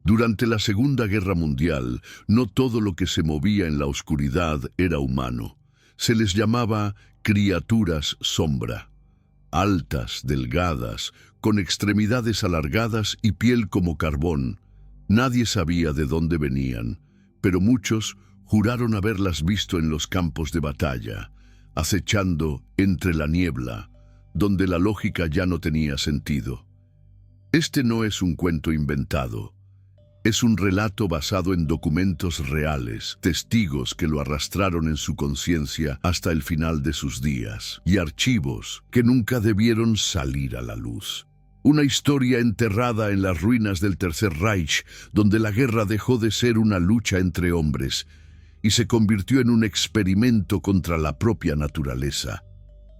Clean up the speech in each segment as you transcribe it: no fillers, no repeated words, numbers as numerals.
Durante la Segunda Guerra Mundial, no todo lo que se movía en la oscuridad era humano. Se les llamaba criaturas sombra. Altas, delgadas, con extremidades alargadas y piel como carbón. Nadie sabía de dónde venían, pero muchos juraron haberlas visto en los campos de batalla, acechando entre la niebla, donde la lógica ya no tenía sentido. Este no es un cuento inventado. Es un relato basado en documentos reales, testigos que lo arrastraron en su conciencia hasta el final de sus días, y archivos que nunca debieron salir a la luz. Una historia enterrada en las ruinas del Tercer Reich, donde la guerra dejó de ser una lucha entre hombres y se convirtió en un experimento contra la propia naturaleza.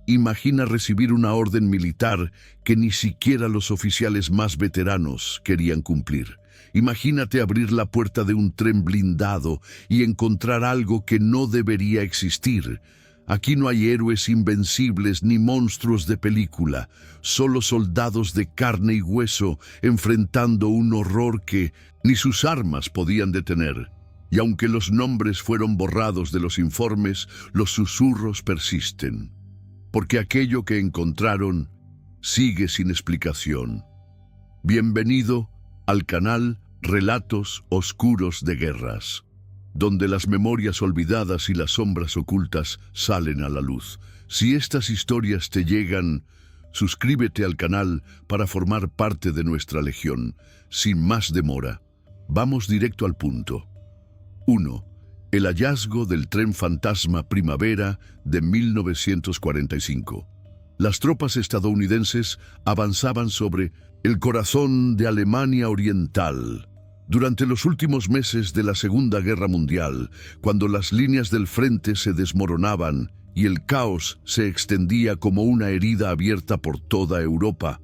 Imagina recibir una orden militar que ni siquiera los oficiales más veteranos querían cumplir. Imagínate abrir la puerta de un tren blindado y encontrar algo que no debería existir. Aquí no hay héroes invencibles ni monstruos de película, solo soldados de carne y hueso enfrentando un horror que ni sus armas podían detener. Y aunque los nombres fueron borrados de los informes, los susurros persisten. Porque aquello que encontraron sigue sin explicación. Bienvenido al canal Relatos Oscuros de Guerras, donde las memorias olvidadas y las sombras ocultas salen a la luz. Si estas historias te llegan, suscríbete al canal para formar parte de nuestra legión. Sin más demora, vamos directo al punto. 1. El hallazgo del tren fantasma Primavera de 1945. Las tropas estadounidenses avanzaban sobre el corazón de Alemania Oriental. Durante los últimos meses de la Segunda Guerra Mundial, cuando las líneas del frente se desmoronaban y el caos se extendía como una herida abierta por toda Europa,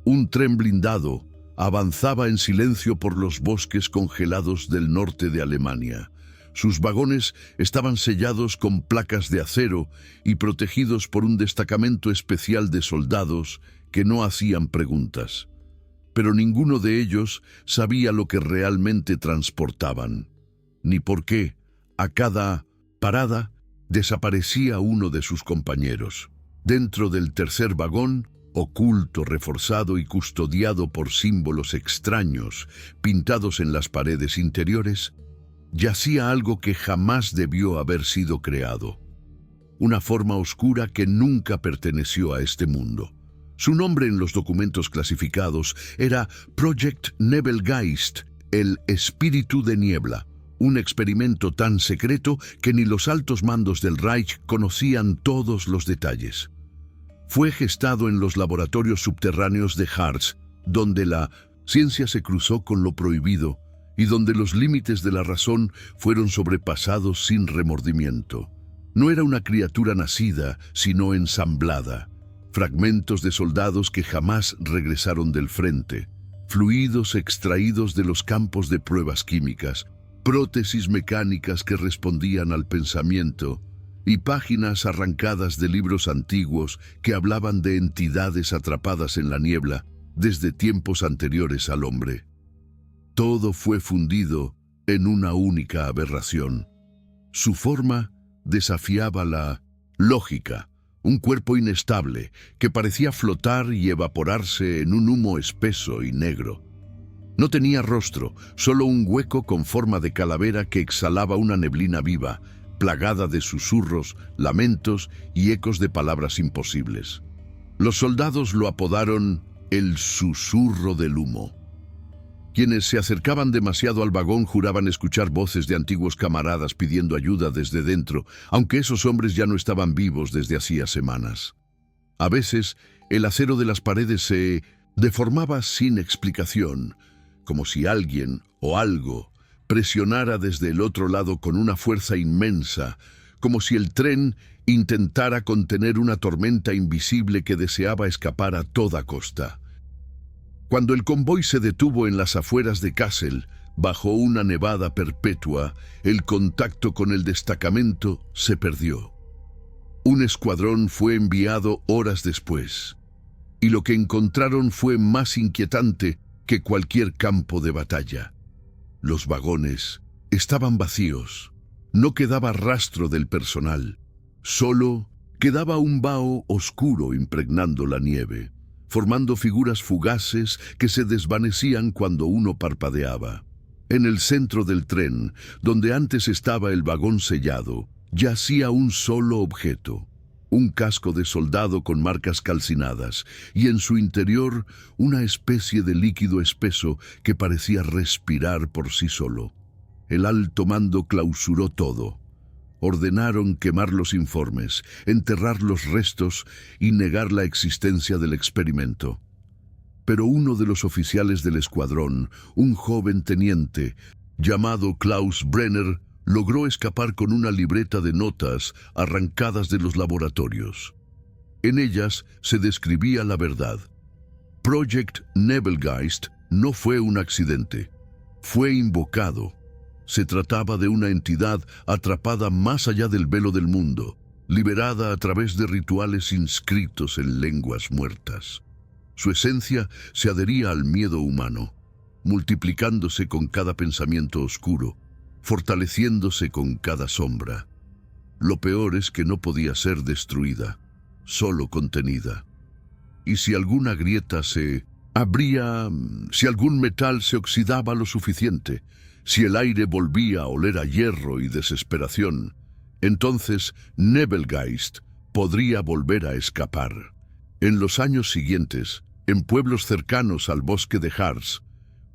un tren blindado avanzaba en silencio por los bosques congelados del norte de Alemania. Sus vagones estaban sellados con placas de acero y protegidos por un destacamento especial de soldados que no hacían preguntas. Pero ninguno de ellos sabía lo que realmente transportaban, ni por qué, a cada parada, desaparecía uno de sus compañeros. Dentro del tercer vagón, oculto, reforzado y custodiado por símbolos extraños pintados en las paredes interiores, yacía algo que jamás debió haber sido creado. Una forma oscura que nunca perteneció a este mundo. Su nombre en los documentos clasificados era Project Nebelgeist, el espíritu de niebla, un experimento tan secreto que ni los altos mandos del Reich conocían todos los detalles. Fue gestado en los laboratorios subterráneos de Harz, donde la ciencia se cruzó con lo prohibido y donde los límites de la razón fueron sobrepasados sin remordimiento. No era una criatura nacida, sino ensamblada. Fragmentos de soldados que jamás regresaron del frente, fluidos extraídos de los campos de pruebas químicas, prótesis mecánicas que respondían al pensamiento y páginas arrancadas de libros antiguos que hablaban de entidades atrapadas en la niebla desde tiempos anteriores al hombre. Todo fue fundido en una única aberración. Su forma desafiaba la lógica, un cuerpo inestable que parecía flotar y evaporarse en un humo espeso y negro. No tenía rostro, solo un hueco con forma de calavera que exhalaba una neblina viva, plagada de susurros, lamentos y ecos de palabras imposibles. Los soldados lo apodaron el susurro del humo. Quienes se acercaban demasiado al vagón juraban escuchar voces de antiguos camaradas pidiendo ayuda desde dentro, aunque esos hombres ya no estaban vivos desde hacía semanas. A veces, el acero de las paredes se deformaba sin explicación, como si alguien o algo presionara desde el otro lado con una fuerza inmensa, como si el tren intentara contener una tormenta invisible que deseaba escapar a toda costa. Cuando el convoy se detuvo en las afueras de Kassel, bajo una nevada perpetua, el contacto con el destacamento se perdió. Un escuadrón fue enviado horas después, y lo que encontraron fue más inquietante que cualquier campo de batalla. Los vagones estaban vacíos. No quedaba rastro del personal. Solo quedaba un vaho oscuro impregnando la nieve, formando figuras fugaces que se desvanecían cuando uno parpadeaba. En el centro del tren, donde antes estaba el vagón sellado, yacía un solo objeto, un casco de soldado con marcas calcinadas, y en su interior una especie de líquido espeso que parecía respirar por sí solo. El alto mando clausuró todo. Ordenaron quemar los informes, enterrar los restos y negar la existencia del experimento. Pero uno de los oficiales del escuadrón, un joven teniente llamado Klaus Brenner, logró escapar con una libreta de notas arrancadas de los laboratorios. En ellas se describía la verdad. Project Nebelgeist no fue un accidente, fue invocado. Se trataba de una entidad atrapada más allá del velo del mundo, liberada a través de rituales inscritos en lenguas muertas. Su esencia se adhería al miedo humano, multiplicándose con cada pensamiento oscuro, fortaleciéndose con cada sombra. Lo peor es que no podía ser destruida, solo contenida. Y si alguna grieta se abría, si algún metal se oxidaba lo suficiente, si el aire volvía a oler a hierro y desesperación, entonces Nebelgeist podría volver a escapar. En los años siguientes, en pueblos cercanos al bosque de Harz,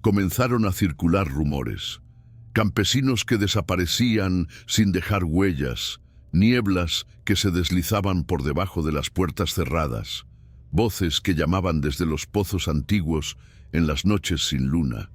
comenzaron a circular rumores. Campesinos que desaparecían sin dejar huellas, nieblas que se deslizaban por debajo de las puertas cerradas, voces que llamaban desde los pozos antiguos en las noches sin luna.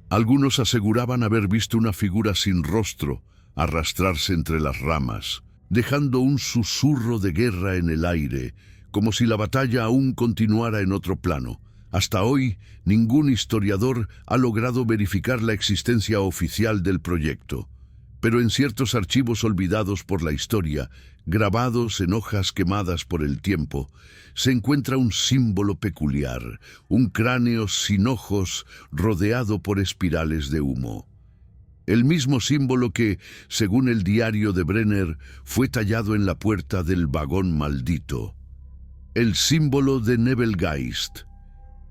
Algunos aseguraban haber visto una figura sin rostro arrastrarse entre las ramas, dejando un susurro de guerra en el aire, como si la batalla aún continuara en otro plano. Hasta hoy, ningún historiador ha logrado verificar la existencia oficial del proyecto, pero en ciertos archivos olvidados por la historia, grabados en hojas quemadas por el tiempo, se encuentra un símbolo peculiar, un cráneo sin ojos rodeado por espirales de humo. El mismo símbolo que, según el diario de Brenner, fue tallado en la puerta del vagón maldito. El símbolo de Nebelgeist.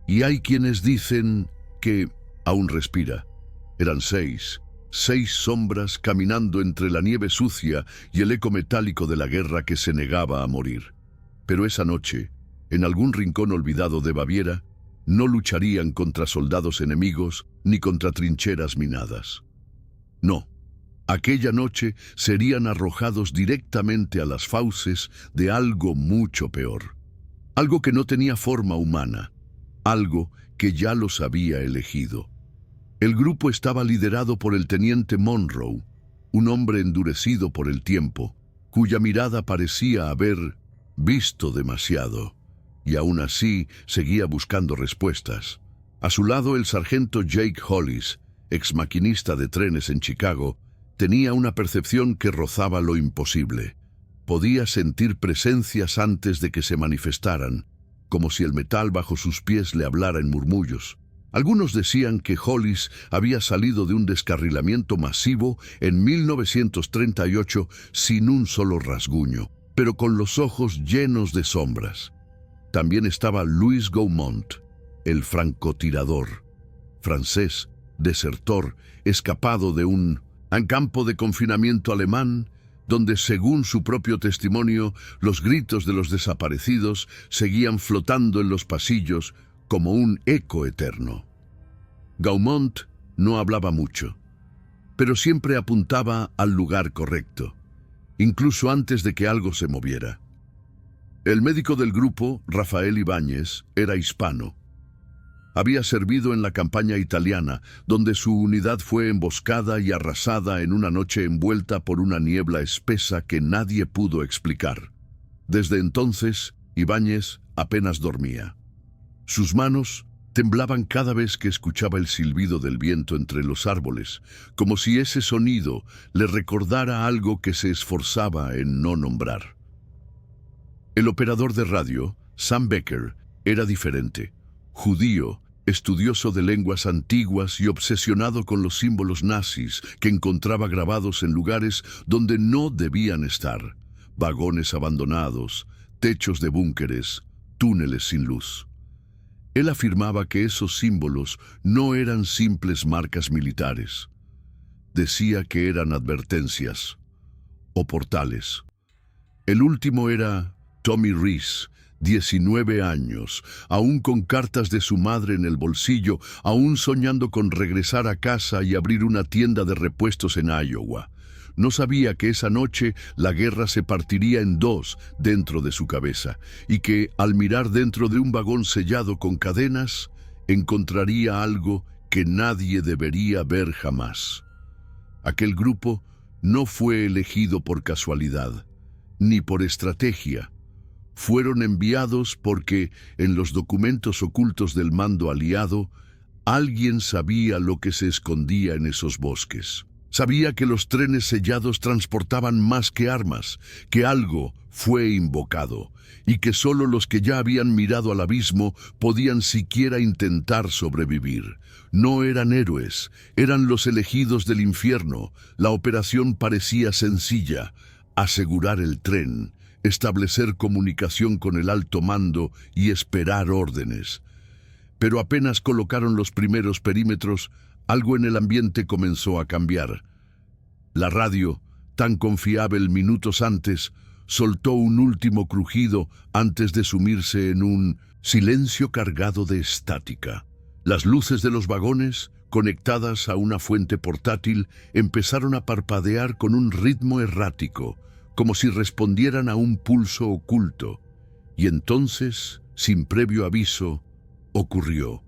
Y hay quienes dicen que aún respira. Eran seis sombras caminando entre la nieve sucia y el eco metálico de la guerra que se negaba a morir. Pero esa noche, en algún rincón olvidado de Baviera, no lucharían contra soldados enemigos ni contra trincheras minadas. No, aquella noche serían arrojados directamente a las fauces de algo mucho peor. Algo que no tenía forma humana, algo que ya los había elegido. El grupo estaba liderado por el teniente Monroe, un hombre endurecido por el tiempo, cuya mirada parecía haber visto demasiado, y aún así seguía buscando respuestas. A su lado, el sargento Jake Hollis, ex maquinista de trenes en Chicago, tenía una percepción que rozaba lo imposible. Podía sentir presencias antes de que se manifestaran, como si el metal bajo sus pies le hablara en murmullos. Algunos decían que Hollis había salido de un descarrilamiento masivo en 1938 sin un solo rasguño, pero con los ojos llenos de sombras. También estaba Louis Gaumont, el francotirador, francés, desertor, escapado de un campo de confinamiento alemán, donde, según su propio testimonio, los gritos de los desaparecidos seguían flotando en los pasillos como un eco eterno. Gaumont no hablaba mucho, pero siempre apuntaba al lugar correcto, incluso antes de que algo se moviera. El médico del grupo, Rafael Ibáñez, era hispano. Había servido en la campaña italiana, donde su unidad fue emboscada y arrasada en una noche envuelta por una niebla espesa que nadie pudo explicar. Desde entonces, Ibáñez apenas dormía. Sus manos temblaban cada vez que escuchaba el silbido del viento entre los árboles, como si ese sonido le recordara algo que se esforzaba en no nombrar. El operador de radio, Sam Becker, era diferente. Judío, estudioso de lenguas antiguas y obsesionado con los símbolos nazis que encontraba grabados en lugares donde no debían estar: vagones abandonados, techos de búnkeres, túneles sin luz. Él afirmaba que esos símbolos no eran simples marcas militares. Decía que eran advertencias o portales. El último era Tommy Reese, 19 años, aún con cartas de su madre en el bolsillo, aún soñando con regresar a casa y abrir una tienda de repuestos en Iowa. No sabía que esa noche la guerra se partiría en dos dentro de su cabeza y que, al mirar dentro de un vagón sellado con cadenas, encontraría algo que nadie debería ver jamás. Aquel grupo no fue elegido por casualidad, ni por estrategia. Fueron enviados porque, en los documentos ocultos del mando aliado, alguien sabía lo que se escondía en esos bosques. Sabía que los trenes sellados transportaban más que armas, que algo fue invocado, y que solo los que ya habían mirado al abismo podían siquiera intentar sobrevivir. No eran héroes, eran los elegidos del infierno. La operación parecía sencilla: asegurar el tren, establecer comunicación con el alto mando y esperar órdenes. Pero apenas colocaron los primeros perímetros, algo en el ambiente comenzó a cambiar. La radio, tan confiable minutos antes, soltó un último crujido antes de sumirse en un silencio cargado de estática. Las luces de los vagones, conectadas a una fuente portátil, empezaron a parpadear con un ritmo errático, como si respondieran a un pulso oculto. Y entonces, sin previo aviso, ocurrió.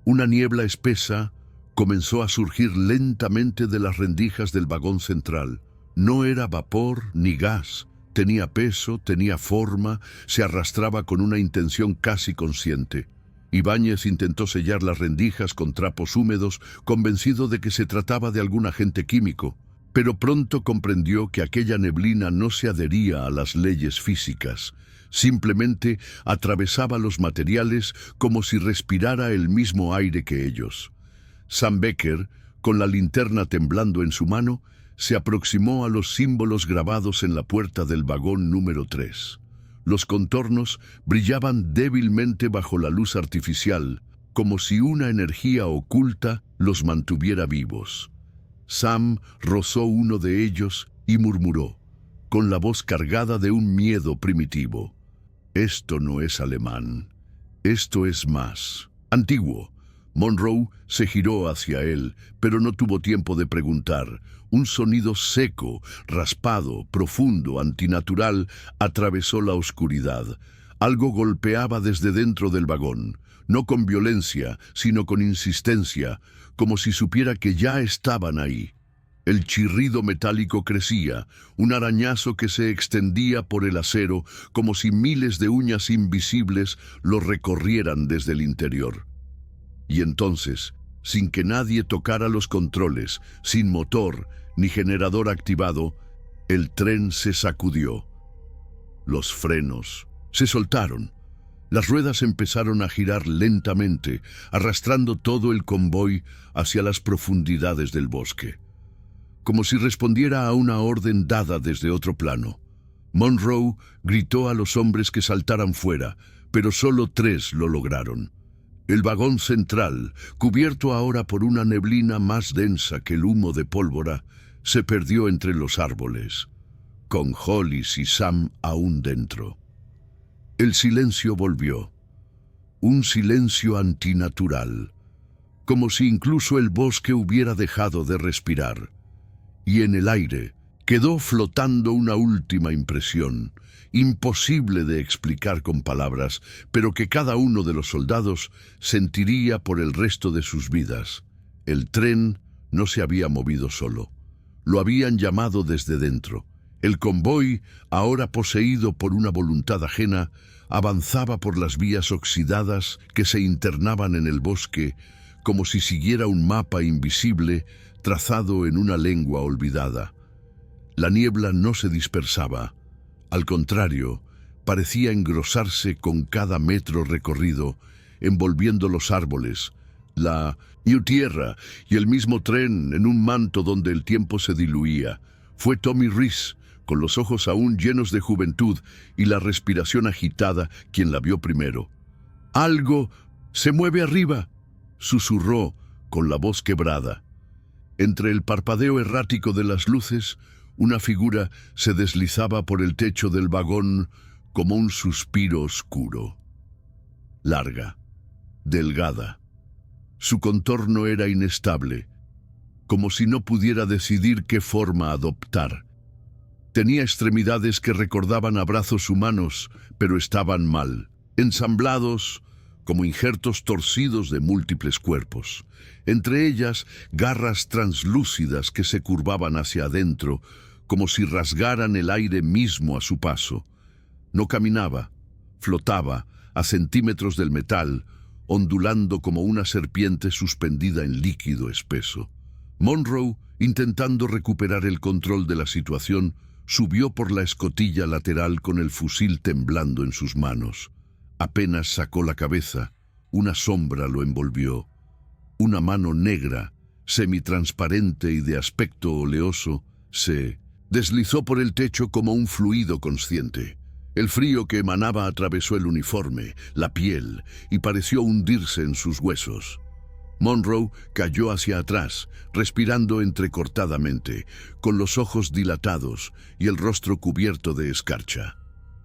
Una niebla espesa comenzó a surgir lentamente de las rendijas del vagón central. No era vapor ni gas, tenía peso, tenía forma, se arrastraba con una intención casi consciente. Ibáñez intentó sellar las rendijas con trapos húmedos, convencido de que se trataba de algún agente químico, pero pronto comprendió que aquella neblina no se adhería a las leyes físicas. Simplemente atravesaba los materiales como si respirara el mismo aire que ellos. Sam Becker, con la linterna temblando en su mano, se aproximó a los símbolos grabados en la puerta del vagón número 3. Los contornos brillaban débilmente bajo la luz artificial, como si una energía oculta los mantuviera vivos. Sam rozó uno de ellos y murmuró, con la voz cargada de un miedo primitivo: «Esto no es alemán. Esto es más antiguo». Monroe se giró hacia él, pero no tuvo tiempo de preguntar. Un sonido seco, raspado, profundo, antinatural, atravesó la oscuridad. Algo golpeaba desde dentro del vagón, no con violencia, sino con insistencia, como si supiera que ya estaban ahí. El chirrido metálico crecía, un arañazo que se extendía por el acero, como si miles de uñas invisibles lo recorrieran desde el interior. Y entonces, sin que nadie tocara los controles, sin motor ni generador activado, el tren se sacudió. Los frenos se soltaron. Las ruedas empezaron a girar lentamente, arrastrando todo el convoy hacia las profundidades del bosque, como si respondiera a una orden dada desde otro plano. Monroe gritó a los hombres que saltaran fuera, pero solo 3 lo lograron. El vagón central, cubierto ahora por una neblina más densa que el humo de pólvora, se perdió entre los árboles, con Hollis y Sam aún dentro. El silencio volvió, un silencio antinatural, como si incluso el bosque hubiera dejado de respirar. Y en el aire quedó flotando una última impresión, imposible de explicar con palabras, pero que cada uno de los soldados sentiría por el resto de sus vidas. El tren no se había movido solo. Lo habían llamado desde dentro. El convoy, ahora poseído por una voluntad ajena, avanzaba por las vías oxidadas que se internaban en el bosque, como si siguiera un mapa invisible trazado en una lengua olvidada. La niebla no se dispersaba. Al contrario, parecía engrosarse con cada metro recorrido, envolviendo los árboles, La tierra y el mismo tren en un manto donde el tiempo se diluía. Fue Tommy Rees, con los ojos aún llenos de juventud y la respiración agitada, quien la vio primero. «Algo se mueve arriba», susurró con la voz quebrada. Entre el parpadeo errático de las luces, una figura se deslizaba por el techo del vagón como un suspiro oscuro. Larga, delgada. Su contorno era inestable, como si no pudiera decidir qué forma adoptar. Tenía extremidades que recordaban a brazos humanos, pero estaban mal, ensamblados como injertos torcidos de múltiples cuerpos. Entre ellas, garras translúcidas que se curvaban hacia adentro, como si rasgaran el aire mismo a su paso. No caminaba, flotaba a centímetros del metal, ondulando como una serpiente suspendida en líquido espeso. Monroe, intentando recuperar el control de la situación, subió por la escotilla lateral con el fusil temblando en sus manos. Apenas sacó la cabeza, una sombra lo envolvió. Una mano negra, semitransparente y de aspecto oleoso, se deslizó por el techo como un fluido consciente. El frío que emanaba atravesó el uniforme, la piel, y pareció hundirse en sus huesos. Monroe cayó hacia atrás, respirando entrecortadamente, con los ojos dilatados y el rostro cubierto de escarcha.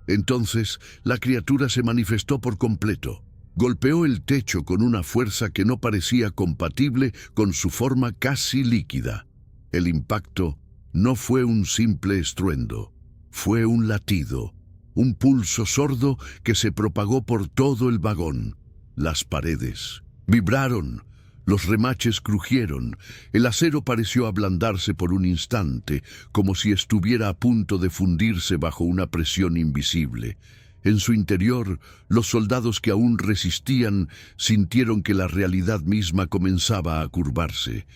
Entonces, la criatura se manifestó por completo. Golpeó el techo con una fuerza que no parecía compatible con su forma casi líquida. El impacto no fue un simple estruendo, fue un latido, un pulso sordo que se propagó por todo el vagón. Las paredes vibraron, los remaches crujieron, el acero pareció ablandarse por un instante, como si estuviera a punto de fundirse bajo una presión invisible. En su interior, los soldados que aún resistían sintieron que la realidad misma comenzaba a curvarse.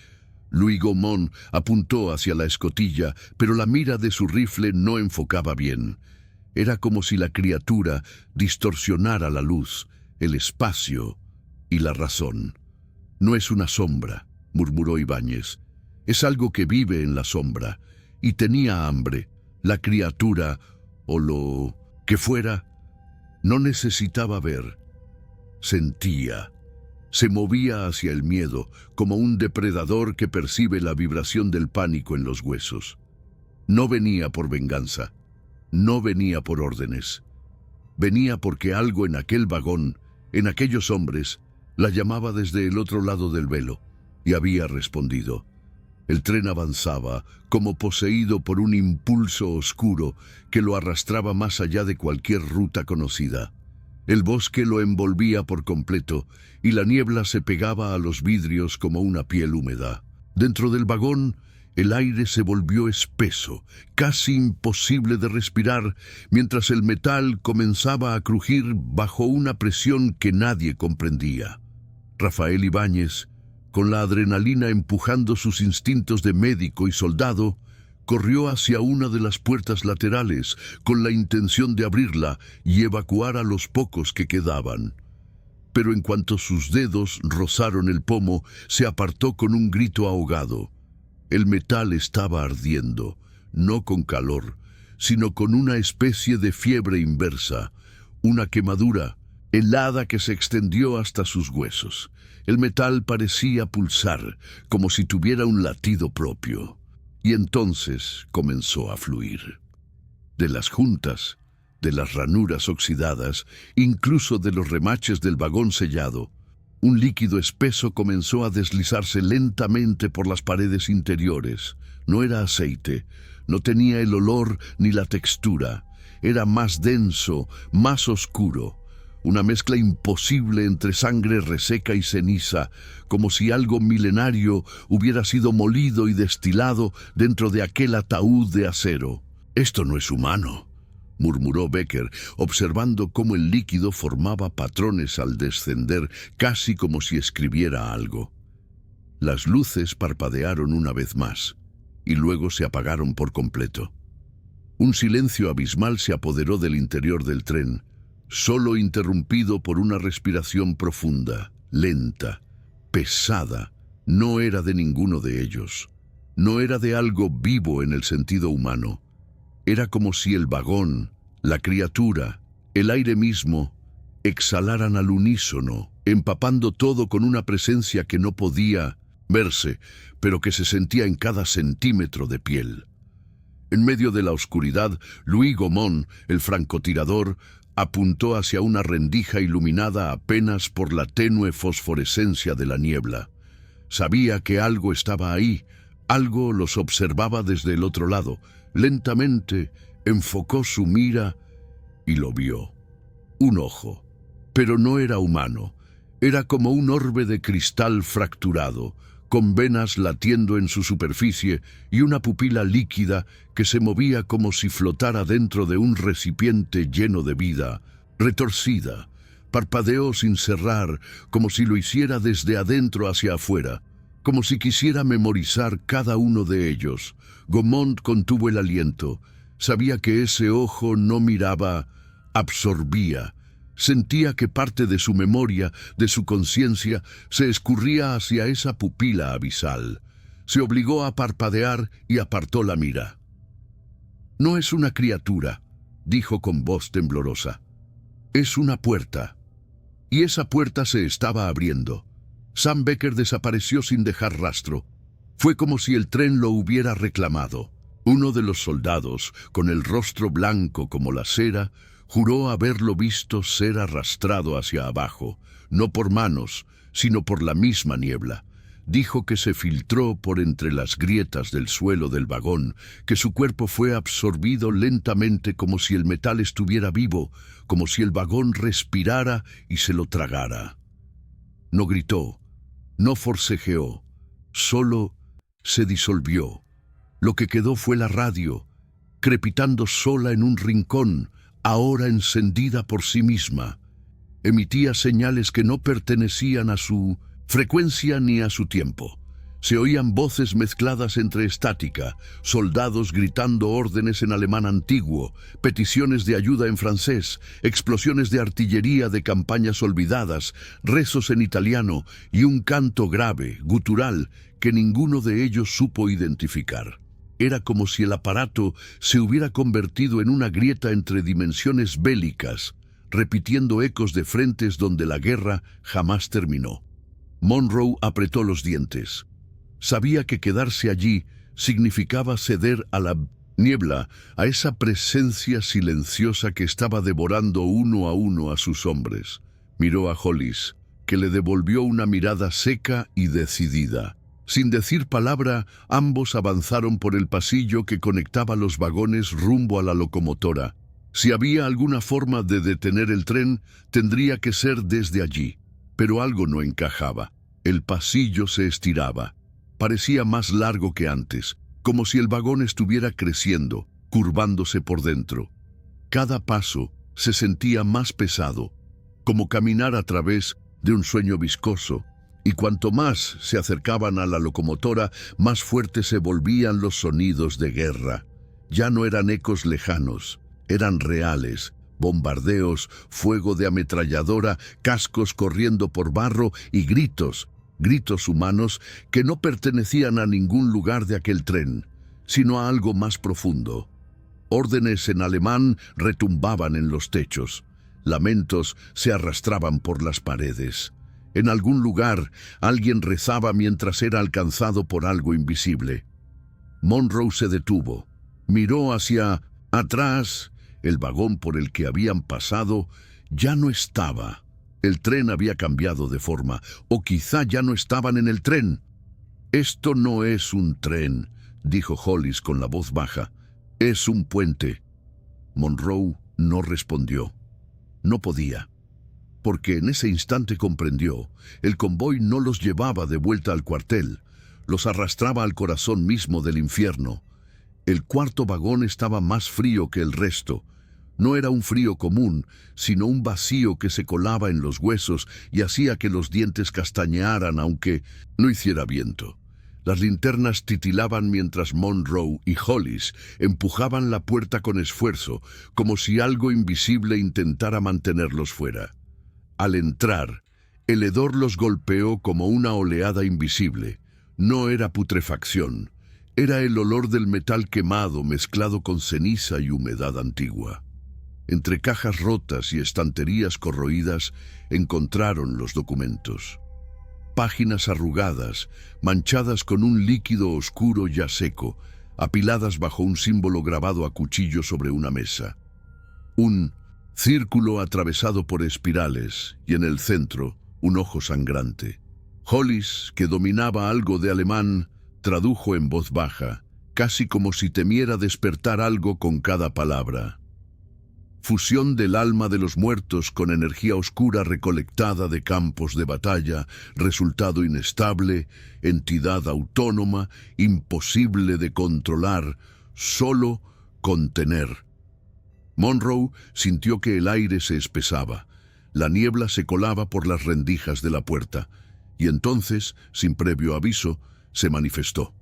Louis Gaumont apuntó hacia la escotilla, pero la mira de su rifle no enfocaba bien. Era como si la criatura distorsionara la luz, el espacio y la razón. «No es una sombra», murmuró Ibáñez. «Es algo que vive en la sombra. Y tenía hambre. La criatura, o lo que fuera, no necesitaba ver. Sentía. Se movía hacia el miedo, como un depredador que percibe la vibración del pánico en los huesos. No venía por venganza. No venía por órdenes. Venía porque algo en aquel vagón, en aquellos hombres, la llamaba desde el otro lado del velo, y había respondido. El tren avanzaba, como poseído por un impulso oscuro que lo arrastraba más allá de cualquier ruta conocida. El bosque lo envolvía por completo, y la niebla se pegaba a los vidrios como una piel húmeda. Dentro del vagón, el aire se volvió espeso, casi imposible de respirar, mientras el metal comenzaba a crujir bajo una presión que nadie comprendía. Rafael Ibáñez, con la adrenalina empujando sus instintos de médico y soldado, corrió hacia una de las puertas laterales con la intención de abrirla y evacuar a los pocos que quedaban. Pero en cuanto sus dedos rozaron el pomo, se apartó con un grito ahogado. El metal estaba ardiendo, no con calor, sino con una especie de fiebre inversa, una quemadura helada que se extendió hasta sus huesos. El metal parecía pulsar, como si tuviera un latido propio. Y entonces comenzó a fluir. De las juntas, de las ranuras oxidadas, incluso de los remaches del vagón sellado, un líquido espeso comenzó a deslizarse lentamente por las paredes interiores. No era aceite, no tenía el olor ni la textura. Era más denso, más oscuro. Una mezcla imposible entre sangre reseca y ceniza, como si algo milenario hubiera sido molido y destilado dentro de aquel ataúd de acero. «Esto no es humano», murmuró Becker, observando cómo el líquido formaba patrones al descender, casi como si escribiera algo. Las luces parpadearon una vez más, y luego se apagaron por completo. Un silencio abismal se apoderó del interior del tren, solo interrumpido por una respiración profunda, lenta, pesada, no era de ninguno de ellos. No era de algo vivo en el sentido humano. Era como si el vagón, la criatura, el aire mismo, exhalaran al unísono, empapando todo con una presencia que no podía verse, pero que se sentía en cada centímetro de piel. En medio de la oscuridad, Louis Gaumont, el francotirador, apuntó hacia una rendija iluminada apenas por la tenue fosforescencia de la niebla. Sabía que algo estaba ahí, algo los observaba desde el otro lado. Lentamente enfocó su mira y lo vio. Un ojo, pero no era humano. Era como un orbe de cristal fracturado, con venas latiendo en su superficie y una pupila líquida que se movía como si flotara dentro de un recipiente lleno de vida, retorcida. Parpadeó sin cerrar, como si lo hiciera desde adentro hacia afuera, como si quisiera memorizar cada uno de ellos. Gaumont contuvo el aliento. Sabía que ese ojo no miraba, absorbía. Sentía que parte de su memoria, de su conciencia, se escurría hacia esa pupila abisal. Se obligó a parpadear y apartó la mira. «No es una criatura», dijo con voz temblorosa. «Es una puerta». Y esa puerta se estaba abriendo. Sam Becker desapareció sin dejar rastro. Fue como si el tren lo hubiera reclamado. Uno de los soldados, con el rostro blanco como la cera, juró haberlo visto ser arrastrado hacia abajo, no por manos, sino por la misma niebla. Dijo que se filtró por entre las grietas del suelo del vagón, que su cuerpo fue absorbido lentamente como si el metal estuviera vivo, como si el vagón respirara y se lo tragara. No gritó, no forcejeó, solo se disolvió. Lo que quedó fue la radio, crepitando sola en un rincón, ahora encendida por sí misma. Emitía señales que no pertenecían a su frecuencia ni a su tiempo. Se oían voces mezcladas entre estática, soldados gritando órdenes en alemán antiguo, peticiones de ayuda en francés, explosiones de artillería de campañas olvidadas, rezos en italiano y un canto grave, gutural, que ninguno de ellos supo identificar. Era como si el aparato se hubiera convertido en una grieta entre dimensiones bélicas, repitiendo ecos de frentes donde la guerra jamás terminó. Monroe apretó los dientes. Sabía que quedarse allí significaba ceder a la niebla, a esa presencia silenciosa que estaba devorando uno a uno a sus hombres. Miró a Hollis, que le devolvió una mirada seca y decidida. Sin decir palabra, ambos avanzaron por el pasillo que conectaba los vagones rumbo a la locomotora. Si había alguna forma de detener el tren, tendría que ser desde allí. Pero algo no encajaba. El pasillo se estiraba. Parecía más largo que antes, como si el vagón estuviera creciendo, curvándose por dentro. Cada paso se sentía más pesado, como caminar a través de un sueño viscoso, y cuanto más se acercaban a la locomotora, más fuertes se volvían los sonidos de guerra. Ya no eran ecos lejanos, eran reales. Bombardeos, fuego de ametralladora, cascos corriendo por barro y gritos humanos que no pertenecían a ningún lugar de aquel tren, sino a algo más profundo. Órdenes en alemán retumbaban en los techos. Lamentos se arrastraban por las paredes. En algún lugar, alguien rezaba mientras era alcanzado por algo invisible. Monroe se detuvo. Miró hacia atrás. El vagón por el que habían pasado ya no estaba. El tren había cambiado de forma, o quizá ya no estaban en el tren. «Esto no es un tren», dijo Hollis con la voz baja. «Es un puente». Monroe no respondió. No podía, porque en ese instante comprendió. El convoy no los llevaba de vuelta al cuartel, los arrastraba al corazón mismo del infierno. El cuarto vagón estaba más frío que el resto. No era un frío común, sino un vacío que se colaba en los huesos y hacía que los dientes castañearan aunque no hiciera viento. Las linternas titilaban mientras Monroe y Hollis empujaban la puerta con esfuerzo, como si algo invisible intentara mantenerlos fuera. Al entrar, El hedor los golpeó como una oleada invisible. No era putrefacción, era el olor del metal quemado mezclado con ceniza y humedad antigua. Entre cajas rotas y estanterías corroídas encontraron los documentos. Páginas arrugadas, manchadas con un líquido oscuro ya seco, apiladas bajo un símbolo grabado a cuchillo sobre una mesa. Un círculo atravesado por espirales y en el centro un ojo sangrante. Hollis, que dominaba algo de alemán, tradujo en voz baja, casi como si temiera despertar algo con cada palabra. Fusión del alma de los muertos con energía oscura recolectada de campos de batalla, resultado inestable, entidad autónoma, imposible de controlar, solo contener. Monroe sintió que el aire se espesaba. La niebla se colaba por las rendijas de la puerta, y entonces, sin previo aviso, se manifestó.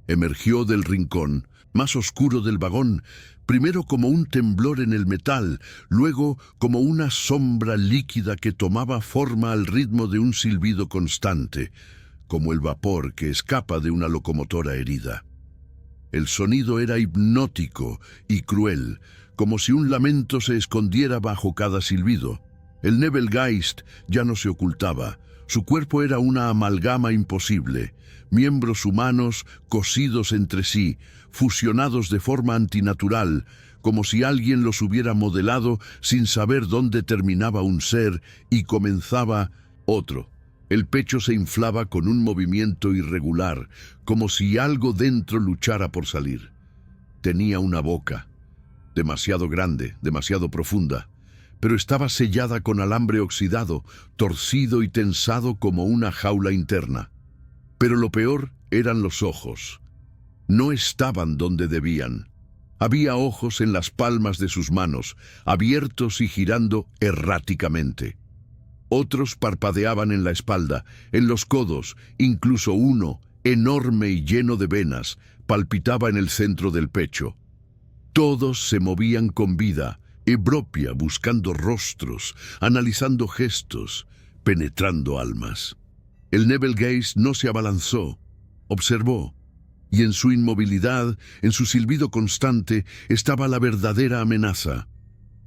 Emergió del rincón, más oscuro del vagón, primero como un temblor en el metal, luego como una sombra líquida que tomaba forma al ritmo de un silbido constante, como el vapor que escapa de una locomotora herida. El sonido era hipnótico y cruel, como si un lamento se escondiera bajo cada silbido. El Nebelgeist ya no se ocultaba. Su cuerpo era una amalgama imposible, miembros humanos cosidos entre sí, fusionados de forma antinatural, como si alguien los hubiera modelado sin saber dónde terminaba un ser y comenzaba otro. El pecho se inflaba con un movimiento irregular, como si algo dentro luchara por salir. Tenía una boca, demasiado grande, demasiado profunda, pero estaba sellada con alambre oxidado, torcido y tensado como una jaula interna. Pero lo peor eran los ojos. No estaban donde debían. Había ojos en las palmas de sus manos, abiertos y girando erráticamente. Otros parpadeaban en la espalda, en los codos, incluso uno, enorme y lleno de venas, palpitaba en el centro del pecho. Todos se movían con vida, ebropia, buscando rostros, analizando gestos, penetrando almas. El Nebelgeist no se abalanzó, observó, y en su inmovilidad, en su silbido constante, estaba la verdadera amenaza.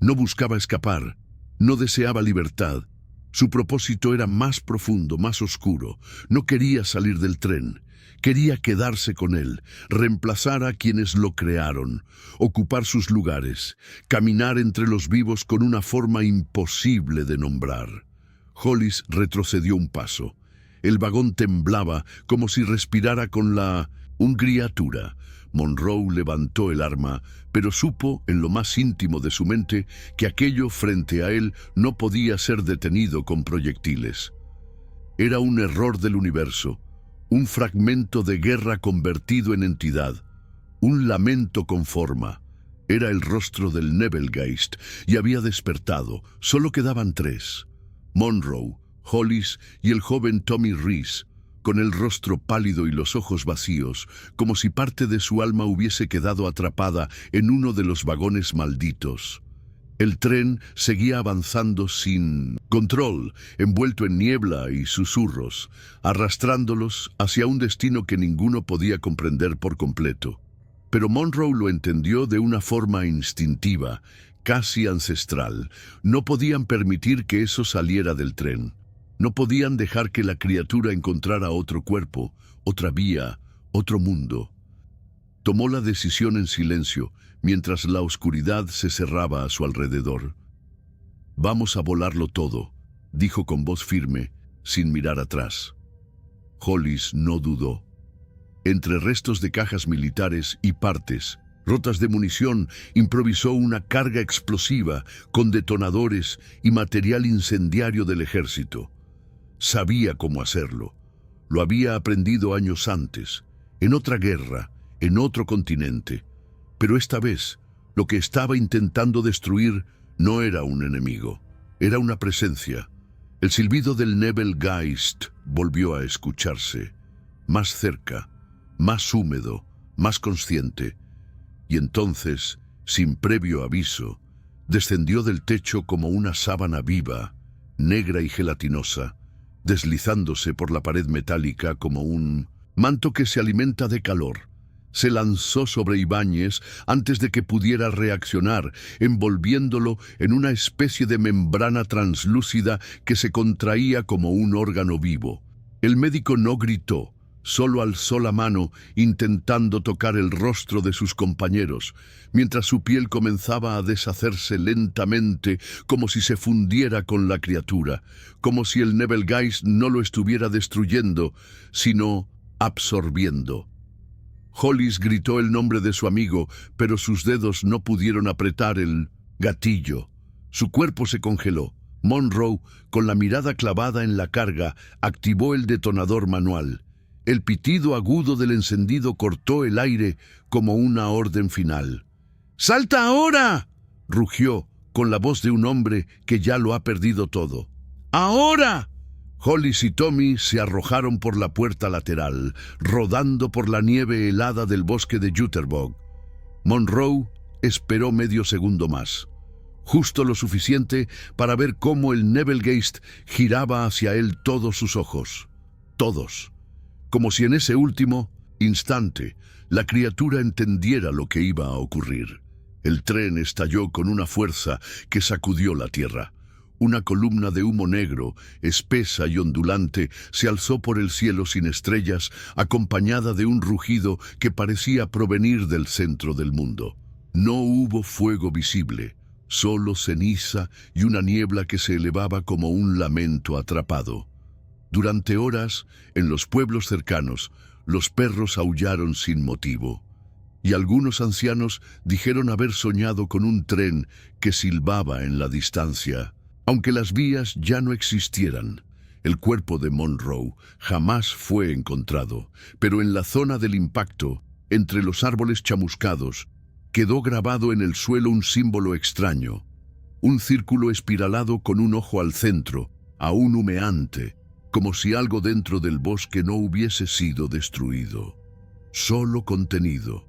No buscaba escapar, no deseaba libertad. Su propósito era más profundo, más oscuro. No quería salir del tren. Quería quedarse con él, reemplazar a quienes lo crearon, ocupar sus lugares, caminar entre los vivos con una forma imposible de nombrar. Hollis retrocedió un paso. El vagón temblaba como si respirara con la criatura. Monroe levantó el arma, pero supo en lo más íntimo de su mente que aquello frente a él no podía ser detenido con proyectiles. Era un error del universo. Un fragmento de guerra convertido en entidad, un lamento con forma. Era el rostro del Nebelgeist y había despertado. Solo quedaban tres: Monroe, Hollis y el joven Tommy Reese, con el rostro pálido y los ojos vacíos, como si parte de su alma hubiese quedado atrapada en uno de los vagones malditos. El tren seguía avanzando sin control, envuelto en niebla y susurros, arrastrándolos hacia un destino que ninguno podía comprender por completo. Pero Monroe lo entendió de una forma instintiva, casi ancestral. No podían permitir que eso saliera del tren. No podían dejar que la criatura encontrara otro cuerpo, otra vía, otro mundo. Tomó la decisión en silencio, mientras la oscuridad se cerraba a su alrededor. «Vamos a volarlo todo», dijo con voz firme, sin mirar atrás. Hollis no dudó. Entre restos de cajas militares y partes, rotas de munición, improvisó una carga explosiva con detonadores y material incendiario del ejército. Sabía cómo hacerlo. Lo había aprendido años antes, en otra guerra, en otro continente. Pero esta vez, lo que estaba intentando destruir no era un enemigo, era una presencia. El silbido del Nebelgeist volvió a escucharse, más cerca, más húmedo, más consciente. Y entonces, sin previo aviso, descendió del techo como una sábana viva, negra y gelatinosa, deslizándose por la pared metálica como un manto que se alimenta de calor. Se lanzó sobre Ibáñez antes de que pudiera reaccionar, envolviéndolo en una especie de membrana translúcida que se contraía como un órgano vivo. El médico no gritó, solo alzó la mano intentando tocar el rostro de sus compañeros, mientras su piel comenzaba a deshacerse lentamente como si se fundiera con la criatura, como si el Nebelgeist no lo estuviera destruyendo, sino absorbiendo. Hollis gritó el nombre de su amigo, pero sus dedos no pudieron apretar el gatillo. Su cuerpo se congeló. Monroe, con la mirada clavada en la carga, activó el detonador manual. El pitido agudo del encendido cortó el aire como una orden final. ¡Salta ahora!, rugió, con la voz de un hombre que ya lo ha perdido todo. ¡Ahora! Hollis y Tommy se arrojaron por la puerta lateral, rodando por la nieve helada del bosque de Jüterbog. Monroe esperó medio segundo más, justo lo suficiente para ver cómo el Nebelgeist giraba hacia él todos sus ojos. Todos. Como si en ese último instante la criatura entendiera lo que iba a ocurrir. El tren estalló con una fuerza que sacudió la tierra. Una columna de humo negro, espesa y ondulante, se alzó por el cielo sin estrellas, acompañada de un rugido que parecía provenir del centro del mundo. No hubo fuego visible, solo ceniza y una niebla que se elevaba como un lamento atrapado. Durante horas, en los pueblos cercanos, los perros aullaron sin motivo, y algunos ancianos dijeron haber soñado con un tren que silbaba en la distancia. Aunque las vías ya no existieran, el cuerpo de Monroe jamás fue encontrado, pero en la zona del impacto, entre los árboles chamuscados, quedó grabado en el suelo un símbolo extraño, un círculo espiralado con un ojo al centro, aún humeante, como si algo dentro del bosque no hubiese sido destruido, solo contenido.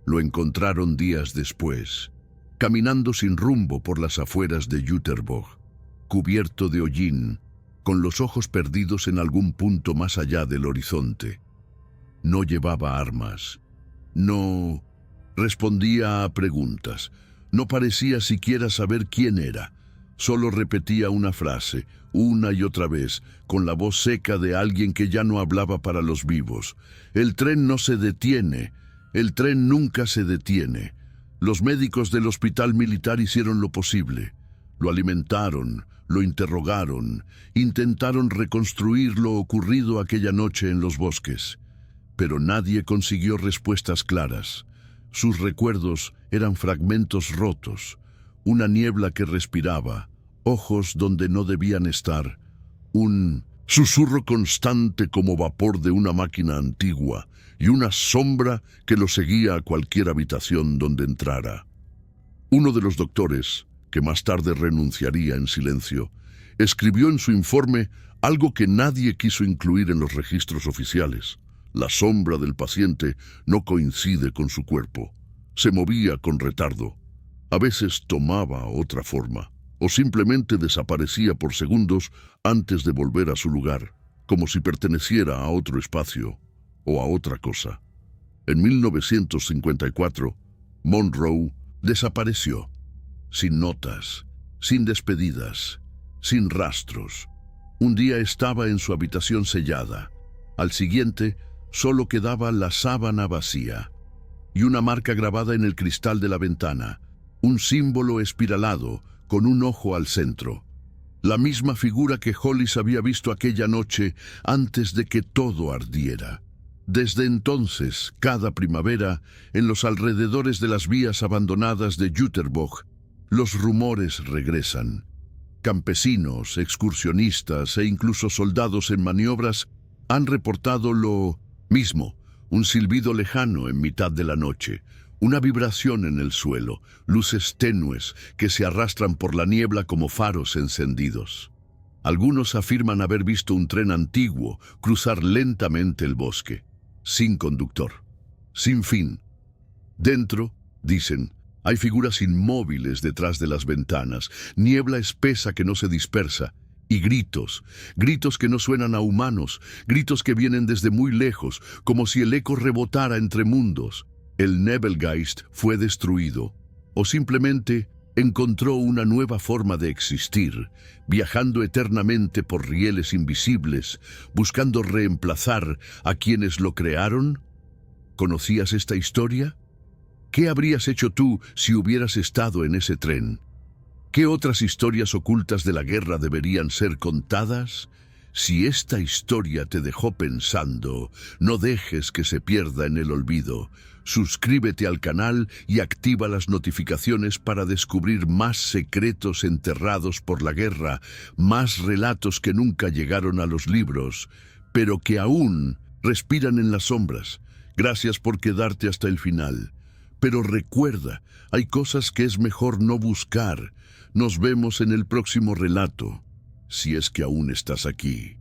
Lo encontraron días después, caminando sin rumbo por las afueras de Jüterbog, cubierto de hollín, con los ojos perdidos en algún punto más allá del horizonte. No llevaba armas, no respondía a preguntas, no parecía siquiera saber quién era, solo repetía una frase, una y otra vez, con la voz seca de alguien que ya no hablaba para los vivos. El tren no se detiene, el tren nunca se detiene. Los médicos del hospital militar hicieron lo posible. Lo alimentaron, lo interrogaron, intentaron reconstruir lo ocurrido aquella noche en los bosques. Pero nadie consiguió respuestas claras. Sus recuerdos eran fragmentos rotos, una niebla que respiraba, ojos donde no debían estar, un susurro constante como vapor de una máquina antigua, y una sombra que lo seguía a cualquier habitación donde entrara. Uno de los doctores, que más tarde renunciaría en silencio, escribió en su informe algo que nadie quiso incluir en los registros oficiales. La sombra del paciente no coincide con su cuerpo. Se movía con retardo. A veces tomaba otra forma, o simplemente desaparecía por segundos antes de volver a su lugar, como si perteneciera a otro espacio o a otra cosa. En 1954, Monroe desapareció, sin notas, sin despedidas, sin rastros. Un día estaba en su habitación sellada. Al siguiente, solo quedaba la sábana vacía y una marca grabada en el cristal de la ventana, un símbolo espiralado con un ojo al centro. La misma figura que Hollis había visto aquella noche antes de que todo ardiera. Desde entonces, cada primavera, en los alrededores de las vías abandonadas de Jüterbog, los rumores regresan. Campesinos, excursionistas e incluso soldados en maniobras han reportado lo mismo, un silbido lejano en mitad de la noche, una vibración en el suelo, luces tenues que se arrastran por la niebla como faros encendidos. Algunos afirman haber visto un tren antiguo cruzar lentamente el bosque, sin conductor, sin fin. Dentro, dicen, hay figuras inmóviles detrás de las ventanas, niebla espesa que no se dispersa, Y gritos, gritos que no suenan a humanos, gritos que vienen desde muy lejos, como si el eco rebotara entre mundos. El Nebelgeist fue destruido, o simplemente encontró una nueva forma de existir, viajando eternamente por rieles invisibles, buscando reemplazar a quienes lo crearon. ¿Conocías esta historia? ¿Qué habrías hecho tú si hubieras estado en ese tren? ¿Qué otras historias ocultas de la guerra deberían ser contadas? Si esta historia te dejó pensando, no dejes que se pierda en el olvido. Suscríbete al canal y activa las notificaciones para descubrir más secretos enterrados por la guerra, más relatos que nunca llegaron a los libros, pero que aún respiran en las sombras. Gracias por quedarte hasta el final. Pero recuerda, hay cosas que es mejor no buscar. Nos vemos en el próximo relato, si es que aún estás aquí.